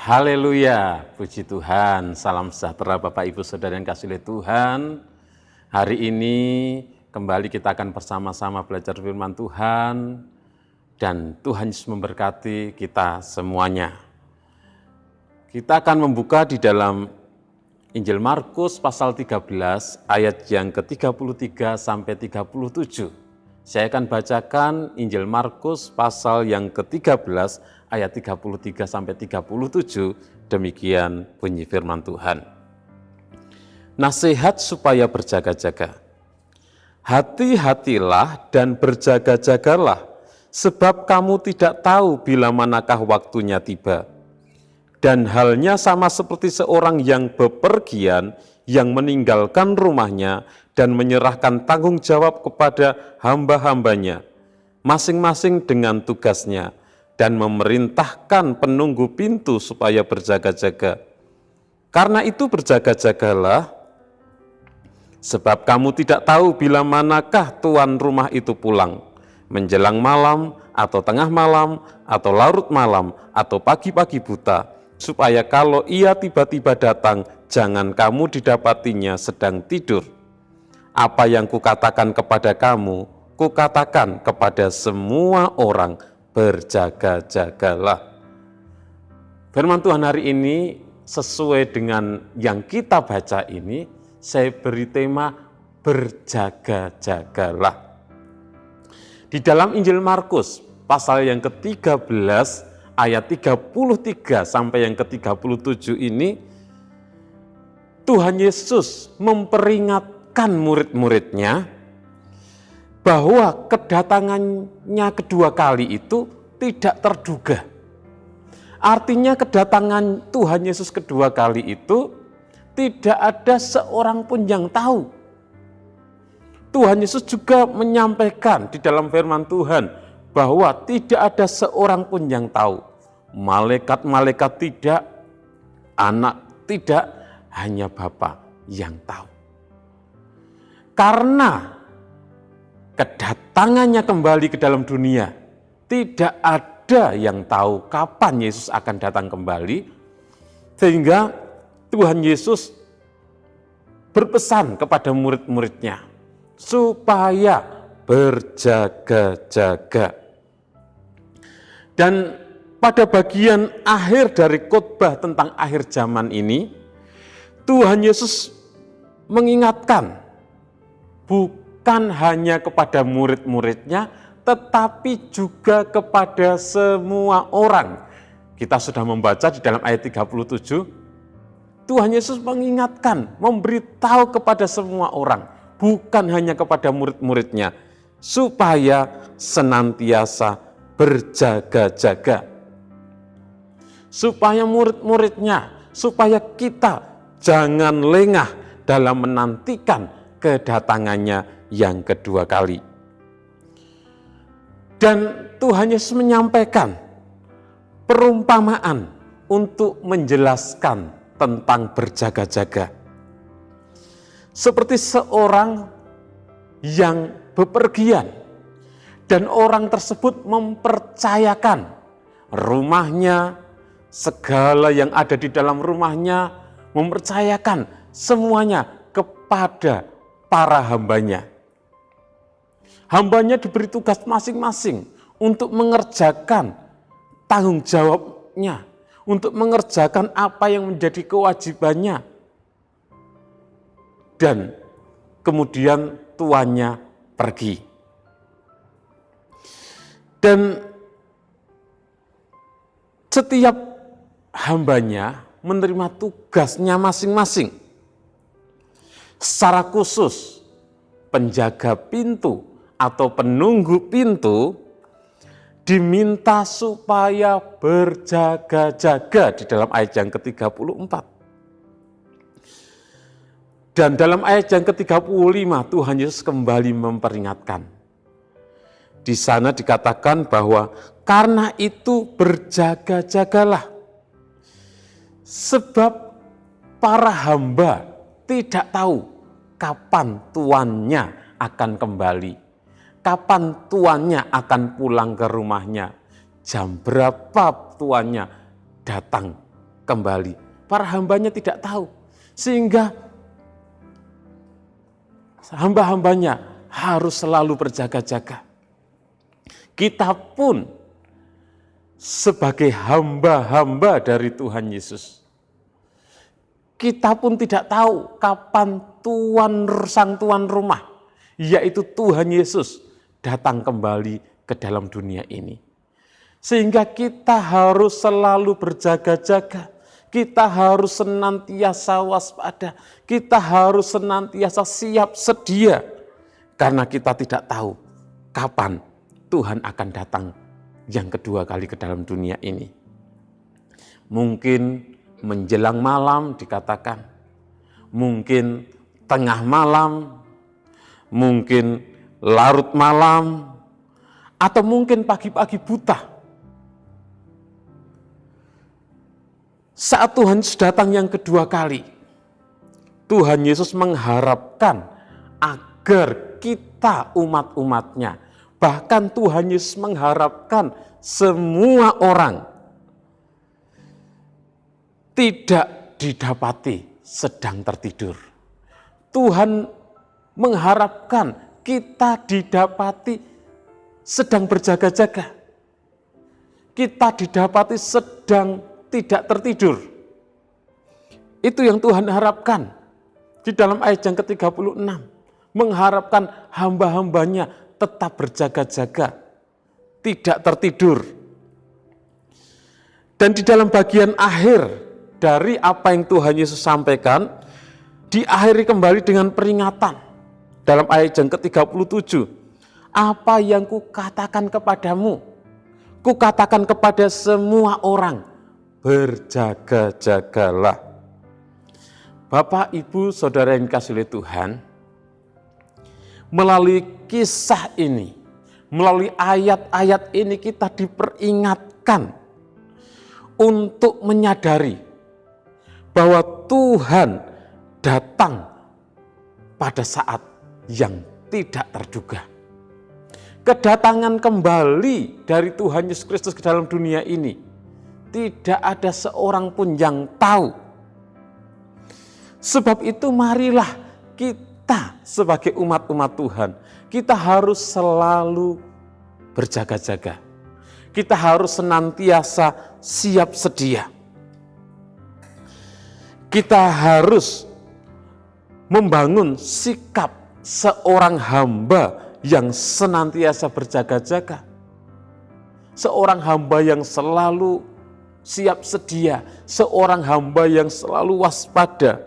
Haleluya, puji Tuhan, salam sejahtera Bapak Ibu Saudara yang kasih oleh Tuhan. Hari ini kembali kita akan bersama-sama belajar firman Tuhan dan Tuhan Yesus memberkati kita semuanya. Kita akan membuka di dalam Injil Markus pasal 13 ayat yang ke-33 sampai 37. Saya akan bacakan Injil Markus pasal yang ke-13 ayat 33 sampai 37, demikian bunyi firman Tuhan. Nasihat supaya berjaga-jaga. Hati-hatilah dan berjaga-jagalah, sebab kamu tidak tahu bila manakah waktunya tiba. Dan halnya sama seperti seorang yang bepergian, yang meninggalkan rumahnya dan menyerahkan tanggung jawab kepada hamba-hambanya, masing-masing dengan tugasnya, dan memerintahkan penunggu pintu supaya berjaga-jaga. Karena itu berjaga-jagalah, sebab kamu tidak tahu bila manakah tuan rumah itu pulang, menjelang malam, atau tengah malam, atau larut malam, atau pagi-pagi buta, supaya kalau ia tiba-tiba datang, jangan kamu didapatinya sedang tidur. Apa yang kukatakan kepada kamu, kukatakan kepada semua orang, berjaga-jagalah. Firman Tuhan hari ini sesuai dengan yang kita baca ini, saya beri tema berjaga-jagalah. Di dalam Injil Markus pasal yang ke-13 ayat 33 sampai yang ke-37 ini, Tuhan Yesus memperingatkan murid-muridnya bahwa kedatangannya kedua kali itu tidak terduga. Artinya kedatangan Tuhan Yesus kedua kali itu tidak ada seorang pun yang tahu. Tuhan Yesus juga menyampaikan di dalam firman Tuhan bahwa tidak ada seorang pun yang tahu. Malaikat-malaikat tidak, anak tidak, hanya Bapa yang tahu. Karena kedatangannya kembali ke dalam dunia, tidak ada yang tahu kapan Yesus akan datang kembali, sehingga Tuhan Yesus berpesan kepada murid-muridnya supaya berjaga-jaga. Dan pada bagian akhir dari khotbah tentang akhir zaman ini, Tuhan Yesus mengingatkan bukan hanya kepada murid-muridnya, tetapi juga kepada semua orang. Kita sudah membaca di dalam ayat 37, Tuhan Yesus mengingatkan, memberitahu kepada semua orang, bukan hanya kepada murid-muridnya, supaya senantiasa berjaga-jaga. Supaya murid-muridnya, supaya kita jangan lengah dalam menantikan kedatangannya yang kedua kali. Dan Tuhan Yesus menyampaikan perumpamaan untuk menjelaskan tentang berjaga-jaga. Seperti seorang yang bepergian dan orang tersebut mempercayakan rumahnya, segala yang ada di dalam rumahnya, mempercayakan semuanya kepada para hambanya. Hambanya diberi tugas masing-masing untuk mengerjakan tanggung jawabnya, untuk mengerjakan apa yang menjadi kewajibannya. Dan kemudian tuannya pergi. Dan setiap hambanya menerima tugasnya masing-masing. Secara khusus, penjaga pintu atau penunggu pintu diminta supaya berjaga-jaga di dalam ayat yang ke-34. Dan dalam ayat yang ke-35 Tuhan Yesus kembali memperingatkan. Di sana dikatakan bahwa karena itu berjaga-jagalah. Sebab para hamba tidak tahu kapan tuannya akan kembali. Kapan tuannya akan pulang ke rumahnya, jam berapa tuannya datang kembali. Para hambanya tidak tahu. Sehingga hamba-hambanya harus selalu berjaga-jaga. Kita pun sebagai hamba-hamba dari Tuhan Yesus, kita pun tidak tahu kapan sang tuan rumah, yaitu Tuhan Yesus, datang kembali ke dalam dunia ini. Sehingga kita harus selalu berjaga-jaga, kita harus senantiasa waspada, kita harus senantiasa siap sedia, karena kita tidak tahu kapan Tuhan akan datang yang kedua kali ke dalam dunia ini. Mungkin menjelang malam dikatakan, mungkin tengah malam, mungkin larut malam, atau mungkin pagi-pagi buta. Saat Tuhan Yesus datang yang kedua kali, Tuhan Yesus mengharapkan agar kita umat-umatnya, bahkan Tuhan Yesus mengharapkan semua orang tidak didapati sedang tertidur. Tuhan mengharapkan kita didapati sedang berjaga-jaga. Kita didapati sedang tidak tertidur. Itu yang Tuhan harapkan. Di dalam ayat yang ke-36, mengharapkan hamba-hambanya tetap berjaga-jaga, tidak tertidur. Dan di dalam bagian akhir dari apa yang Tuhan Yesus sampaikan, diakhiri kembali dengan peringatan. Dalam ayat yang ke-37, apa yang kukatakan kepadamu, kukatakan kepada semua orang, berjaga-jagalah. Bapak, Ibu, Saudara yang dikasihi oleh Tuhan, melalui kisah ini, melalui ayat-ayat ini kita diperingatkan untuk menyadari bahwa Tuhan datang pada saat yang tidak terduga. Kedatangan kembali dari Tuhan Yesus Kristus ke dalam dunia ini, tidak ada seorang pun yang tahu. Sebab itu marilah kita sebagai umat-umat Tuhan, kita harus selalu berjaga-jaga. Kita harus senantiasa siap sedia. Kita harus membangun sikap seorang hamba yang senantiasa berjaga-jaga. Seorang hamba yang selalu siap sedia, seorang hamba yang selalu waspada,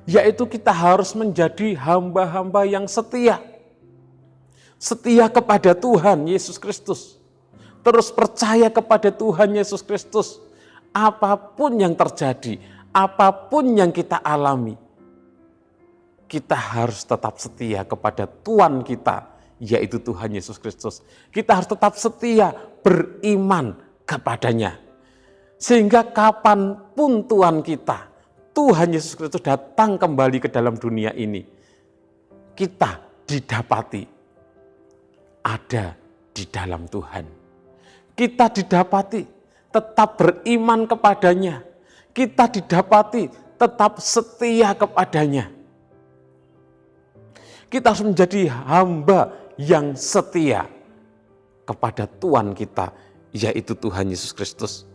yaitu kita harus menjadi hamba-hamba yang setia. Setia kepada Tuhan Yesus Kristus. Terus percaya kepada Tuhan Yesus Kristus. Apapun yang terjadi, apapun yang kita alami, kita harus tetap setia kepada Tuhan kita, yaitu Tuhan Yesus Kristus. Kita harus tetap setia beriman kepadanya. Sehingga kapanpun Tuhan kita, Tuhan Yesus Kristus datang kembali ke dalam dunia ini, kita didapati ada di dalam Tuhan. Kita didapati tetap beriman kepadanya. Kita didapati tetap setia kepadanya. Kita harus menjadi hamba yang setia kepada Tuhan kita, yaitu Tuhan Yesus Kristus.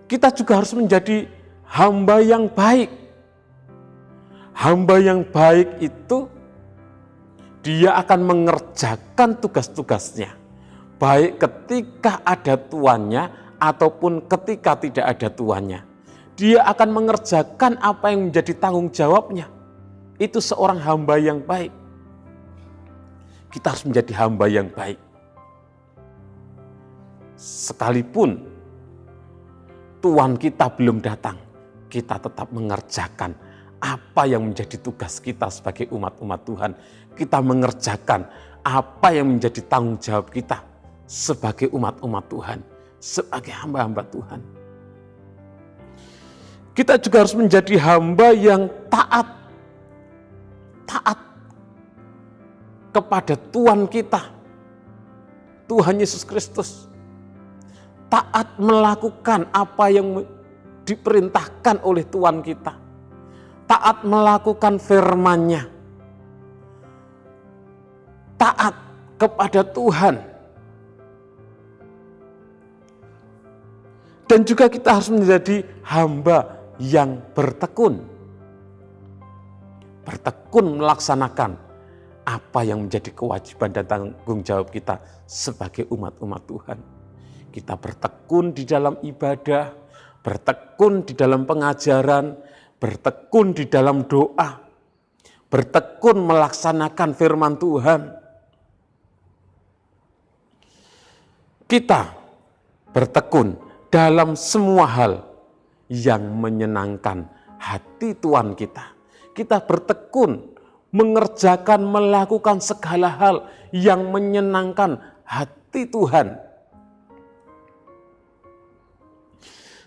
Kita juga harus menjadi hamba yang baik. Hamba yang baik itu dia akan mengerjakan tugas-tugasnya, baik ketika ada tuannya ataupun ketika tidak ada tuannya. Dia akan mengerjakan apa yang menjadi tanggung jawabnya. Itu seorang hamba yang baik. Kita harus menjadi hamba yang baik. Sekalipun Tuhan kita belum datang, kita tetap mengerjakan apa yang menjadi tugas kita sebagai umat-umat Tuhan. Kita mengerjakan apa yang menjadi tanggung jawab kita sebagai umat-umat Tuhan, sebagai hamba-hamba Tuhan. Kita juga harus menjadi hamba yang taat kepada Tuhan kita, Tuhan Yesus Kristus. Taat melakukan apa yang diperintahkan oleh Tuhan kita, taat melakukan firman-Nya, taat kepada Tuhan. Dan juga kita harus menjadi hamba yang bertekun. Bertekun melaksanakan apa yang menjadi kewajiban dan tanggung jawab kita sebagai umat-umat Tuhan. Kita bertekun di dalam ibadah, bertekun di dalam pengajaran, bertekun di dalam doa, bertekun melaksanakan firman Tuhan. Kita bertekun dalam semua hal yang menyenangkan hati Tuhan kita. Kita bertekun mengerjakan, melakukan segala hal yang menyenangkan hati Tuhan.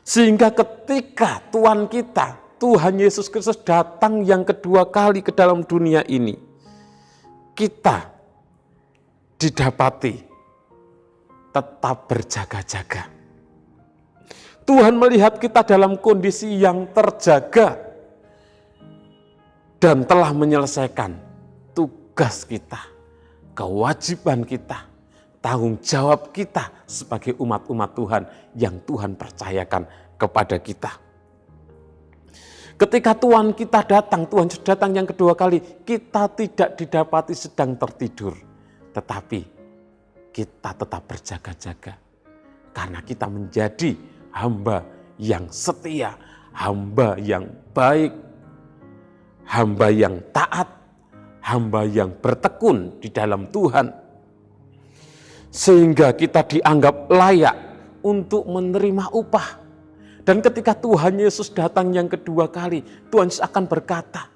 Sehingga ketika Tuhan kita, Tuhan Yesus Kristus datang yang kedua kali ke dalam dunia ini, kita didapati tetap berjaga-jaga. Tuhan melihat kita dalam kondisi yang terjaga dan telah menyelesaikan tugas kita, kewajiban kita, tanggung jawab kita sebagai umat-umat Tuhan yang Tuhan percayakan kepada kita. Ketika Tuhan kita datang, Tuhan datang yang kedua kali, kita tidak didapati sedang tertidur, tetapi kita tetap berjaga-jaga karena kita menjadi hamba yang setia, hamba yang baik, hamba yang taat, hamba yang bertekun di dalam Tuhan. Sehingga kita dianggap layak untuk menerima upah. Dan ketika Tuhan Yesus datang yang kedua kali, Tuhan Yesus akan berkata,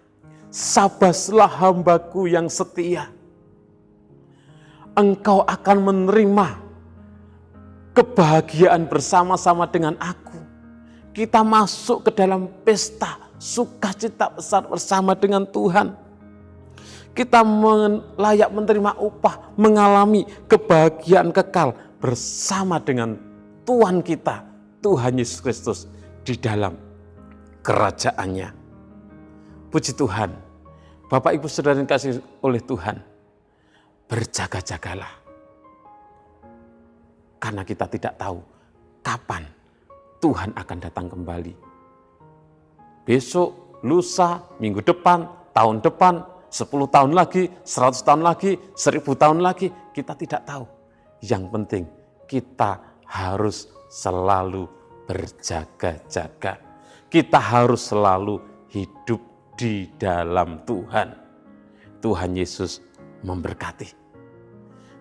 "Sabaslah hambaku yang setia. Engkau akan menerima kebahagiaan bersama-sama dengan aku." Kita masuk ke dalam pesta sukacita besar bersama dengan Tuhan. Kita layak menerima upah, mengalami kebahagiaan kekal bersama dengan Tuhan kita, Tuhan Yesus Kristus di dalam kerajaannya. Puji Tuhan, Bapak Ibu Saudara yang dikasihi oleh Tuhan, berjaga-jagalah. Karena kita tidak tahu kapan Tuhan akan datang kembali. Besok, lusa, minggu depan, tahun depan, 10 tahun lagi, 100 tahun lagi, 1000 tahun lagi, kita tidak tahu. Yang penting kita harus selalu berjaga-jaga. Kita harus selalu hidup di dalam Tuhan. Tuhan Yesus memberkati.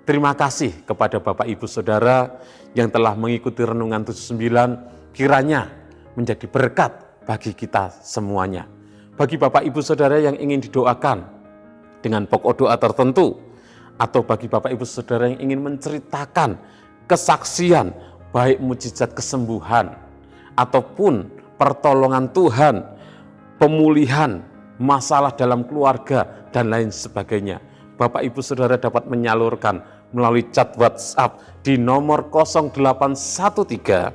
Terima kasih kepada Bapak Ibu Saudara yang telah mengikuti Renungan 79, kiranya menjadi berkat bagi kita semuanya. Bagi Bapak Ibu Saudara yang ingin didoakan dengan pokok doa tertentu, atau bagi Bapak Ibu Saudara yang ingin menceritakan kesaksian, baik mujizat kesembuhan, ataupun pertolongan Tuhan, pemulihan, masalah dalam keluarga, dan lain sebagainya, Bapak Ibu Saudara dapat menyalurkan melalui chat WhatsApp di nomor 0813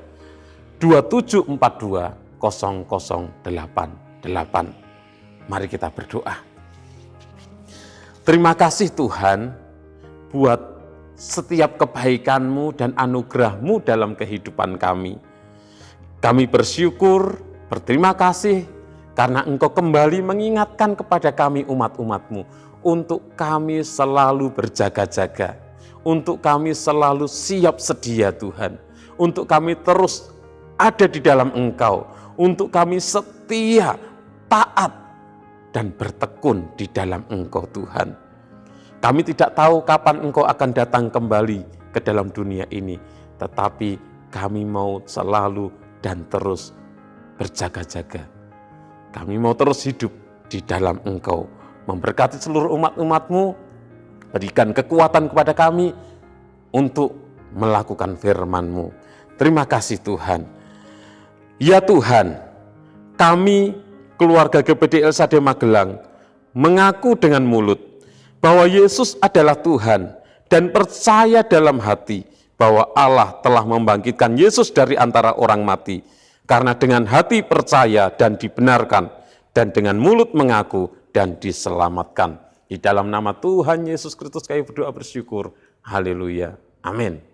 2742 0088. Mari kita berdoa. Terima kasih Tuhan buat setiap kebaikan-Mu dan anugerah-Mu dalam kehidupan kami. Kami bersyukur, berterima kasih karena Engkau kembali mengingatkan kepada kami umat-umat-Mu untuk kami selalu berjaga-jaga, untuk kami selalu siap sedia Tuhan, untuk kami terus ada di dalam Engkau, untuk kami setia, taat, dan bertekun di dalam Engkau Tuhan. Kami tidak tahu kapan Engkau akan datang kembali ke dalam dunia ini, tetapi kami mau selalu dan terus berjaga-jaga. Kami mau terus hidup di dalam Engkau. Memberkati seluruh umat-umat-Mu, berikan kekuatan kepada kami untuk melakukan firman-Mu. Terima kasih Tuhan. Ya Tuhan, kami keluarga GPD LSAD Magelang mengaku dengan mulut bahwa Yesus adalah Tuhan dan percaya dalam hati bahwa Allah telah membangkitkan Yesus dari antara orang mati. Karena dengan hati percaya dan dibenarkan, dan dengan mulut mengaku dan diselamatkan. Di dalam nama Tuhan Yesus Kristus kami berdoa bersyukur. Haleluya. Amin.